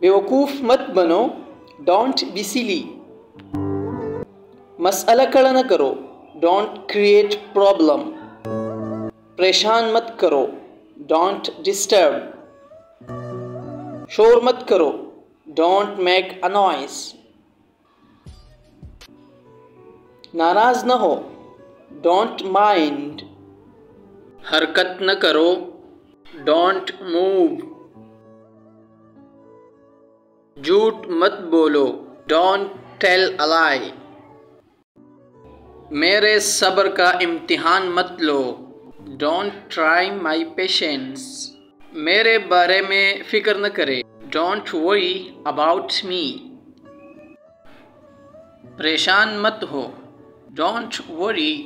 बेवकूफ़ मत बनो, डोंट बी सिली। मसला खड़ा न करो, डोंट क्रिएट प्रॉब्लम। परेशान मत करो, डोंट डिस्टर्ब। शोर मत करो, डोंट मेक अ नॉइस। नाराज न हो, डोंट माइंड। हरकत न करो, डोंट मूव। झूठ मत बोलो, डोंट टेल अ लाई। मेरे सब्र का इम्तिहान मत लो, डोंट ट्राई माई पेशेंस। मेरे बारे में फिक्र न करे, डोंट वरी अबाउट मी। परेशान मत हो, डोंट वरी।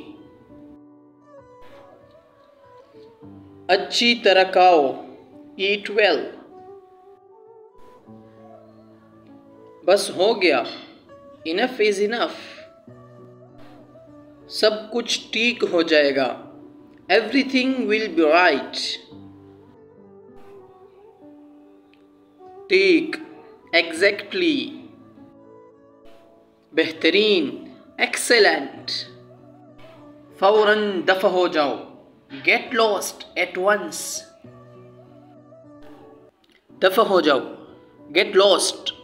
अच्छी तरह खाओ, ईट वेल। बस हो गया, इनफ इज इनफ। सब कुछ ठीक हो जाएगा, एवरीथिंग विल बी राइट। ठीक, एग्जैक्टली। बेहतरीन, एक्सेलेंट। फौरन दफा हो जाओ, गेट लॉस्ट एट वंस। दफा हो जाओ, गेट लॉस्ट।